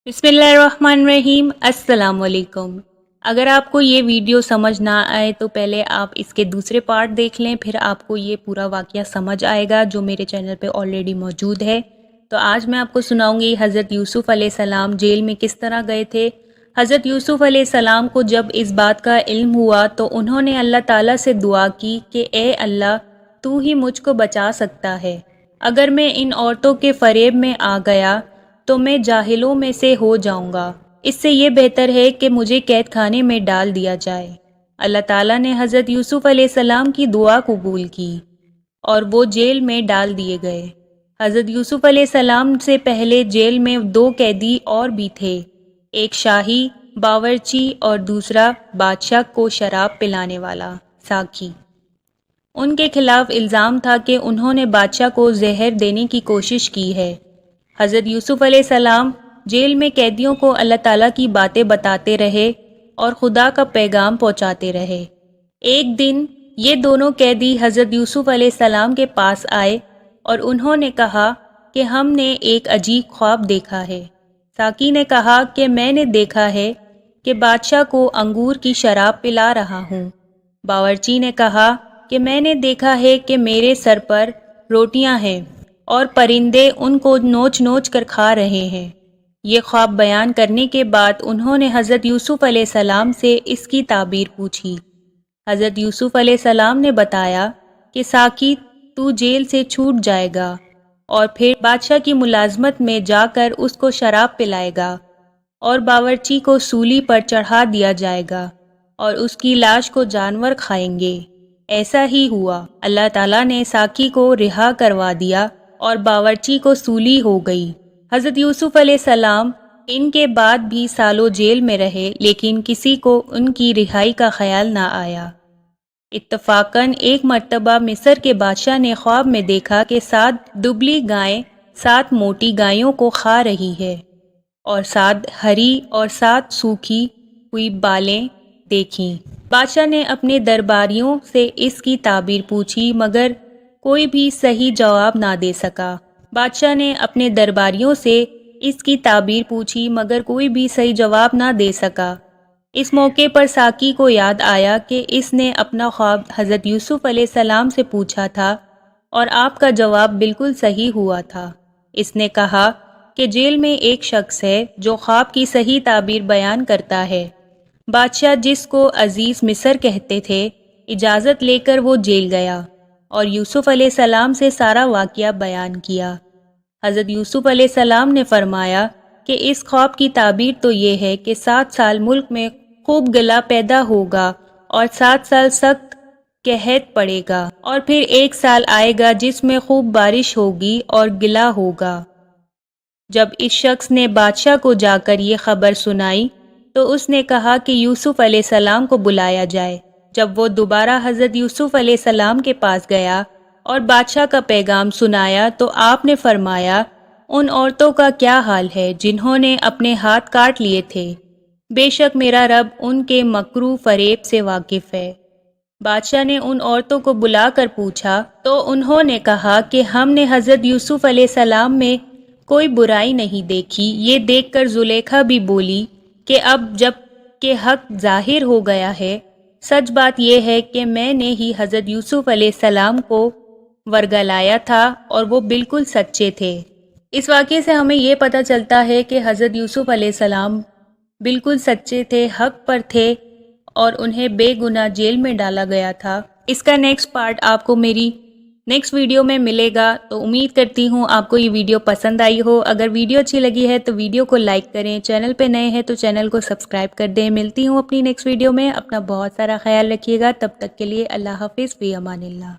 बिस्मिल्लाहिर्रहमानिर्रहीम। अस्सलाम वालेकुम। अगर आपको ये वीडियो समझ ना आए तो पहले आप इसके दूसरे पार्ट देख लें, फिर आपको ये पूरा वाक़या समझ आएगा जो मेरे चैनल पे ऑलरेडी मौजूद है। तो आज मैं आपको सुनाऊंगी हज़रत यूसुफ़ अलैहिस्सलाम जेल में किस तरह गए थे। हज़रत यूसुफ़ अलैहिस्सलाम को जब इस बात का इल्म हुआ तो उन्होंने अल्लाह ताला से दुआ की कि ए अल्लाह, तू ही मुझको बचा सकता है। अगर मैं इन औरतों के फ़रेब में आ गया तो मैं जाहिलों में से हो जाऊंगा। इससे ये बेहतर है कि मुझे कैद खाने में डाल दिया जाए। अल्लाह ताला ने हज़रत यूसुफ़ अलैहिस्सलाम की दुआ कबूल की और वो जेल में डाल दिए गए। हज़रत यूसुफ़ अलैहिस्सलाम से पहले जेल में 2 कैदी और भी थे, एक शाही बावर्ची और दूसरा बादशाह को शराब पिलाने वाला साकी। उनके खिलाफ इल्ज़ाम था कि उन्होंने बादशाह को जहर देने की कोशिश की है। हज़रत यूसुफ़ अलैहिस्सलाम जेल में कैदियों को अल्लाह ताला की बातें बताते रहे और खुदा का पैगाम पहुंचाते रहे। एक दिन ये दोनों कैदी हज़रत यूसुफ़ अलैहिस्सलाम के पास आए और उन्होंने कहा कि हमने एक अजीब ख्वाब देखा है। साकी ने कहा कि मैंने देखा है कि बादशाह को अंगूर की शराब पिला रहा हूँ। बावर्ची ने कहा कि मैंने देखा है कि मेरे सर पर रोटियां हैं और परिंदे उनको नोच नोच कर खा रहे हैं। ये ख्वाब बयान करने के बाद उन्होंने हज़रत यूसुफ़ अलैहिस्सलाम से इसकी ताबीर पूछी। हज़रत यूसुफ़ अलैहिस्सलाम ने बताया कि साकी, तू जेल से छूट जाएगा और फिर बादशाह की मुलाजमत में जाकर उसको शराब पिलाएगा और बावर्ची को सूली पर चढ़ा दिया जाएगा और उसकी लाश को जानवर खाएंगे। ऐसा ही हुआ। अल्लाह ताला ने साकी को रिहा करवा दिया और बावर्ची को सूली हो गई। हज़रत यूसुफ़ अलैहिस्सलाम इनके बाद भी सालों जेल में रहे, लेकिन किसी को उनकी रिहाई का ख्याल ना आया। इत्तफाकन एक मर्तबा मिस्र के बादशाह ने ख्वाब में देखा कि 7 दुबली गायें 7 मोटी गायों को खा रही है और 7 हरी और 7 सूखी हुई बालें देखीं। बादशाह ने अपने दरबारियों से इसकी ताबीर पूछी, मगर कोई भी सही जवाब ना दे सका। बादशाह ने अपने दरबारियों से इसकी ताबीर पूछी, मगर कोई भी सही जवाब ना दे सका। इस मौके पर साकी को याद आया कि इसने अपना ख्वाब हज़रत यूसुफ़ अलैहिस्सलाम से पूछा था और आपका जवाब बिल्कुल सही हुआ था। इसने कहा कि जेल में एक शख्स है जो ख्वाब की सही ताबीर बयान करता है। बादशाह, जिसको अजीज़ मिस्र कहते थे, इजाज़त लेकर वो जेल गया और यूसुफ़ अलैहिस्सलाम से सारा वाक़या बयान किया। हज़रत यूसुफ़ अलैहिस्सलाम ने फरमाया कि इस ख्वाब की ताबीर तो ये है कि 7 साल मुल्क में खूब गला पैदा होगा और 7 साल सख्त कहत पड़ेगा और फिर 1 साल आएगा जिसमें खूब बारिश होगी और गिला होगा। जब इस शख्स ने बादशाह को जाकर ये खबर सुनाई तो उसने कहा कि यूसुफ़ अलैहिस्सलाम को बुलाया जाए। जब वो दोबारा हज़रत यूसुफ़ अलैहिस्सलाम के पास गया और बादशाह का पैगाम सुनाया तो आपने फरमाया, उन औरतों का क्या हाल है जिन्होंने अपने हाथ काट लिए थे? बेशक मेरा रब उनके मकरू फरेब से वाकिफ़ है। बादशाह ने उन औरतों को बुलाकर पूछा तो उन्होंने कहा कि हमने हज़रत यूसुफ़ अलैहिस्सलाम में कोई बुराई नहीं देखी। ये देखकर जुलेखा भी बोली कि अब जब के हक जाहिर हो गया है, सच बात यह है कि मैंने ही हज़रत यूसुफ़ अलैहिस्सलाम को वर्गलाया था और वो बिल्कुल सच्चे थे। इस वाक़ये से हमें ये पता चलता है कि हज़रत यूसुफ़ अलैहिस्सलाम बिल्कुल सच्चे थे, हक पर थे और उन्हें बेगुनाह जेल में डाला गया था। इसका नेक्स्ट पार्ट आपको मेरी नेक्स्ट वीडियो में मिलेगा। तो उम्मीद करती हूँ आपको ये वीडियो पसंद आई हो। अगर वीडियो अच्छी लगी है तो वीडियो को लाइक करें, चैनल पे नए हैं तो चैनल को सब्सक्राइब कर दें। मिलती हूँ अपनी नेक्स्ट वीडियो में। अपना बहुत सारा ख्याल रखिएगा। तब तक के लिए अल्लाह हाफिज़, फ़ी अमानिल्लाह।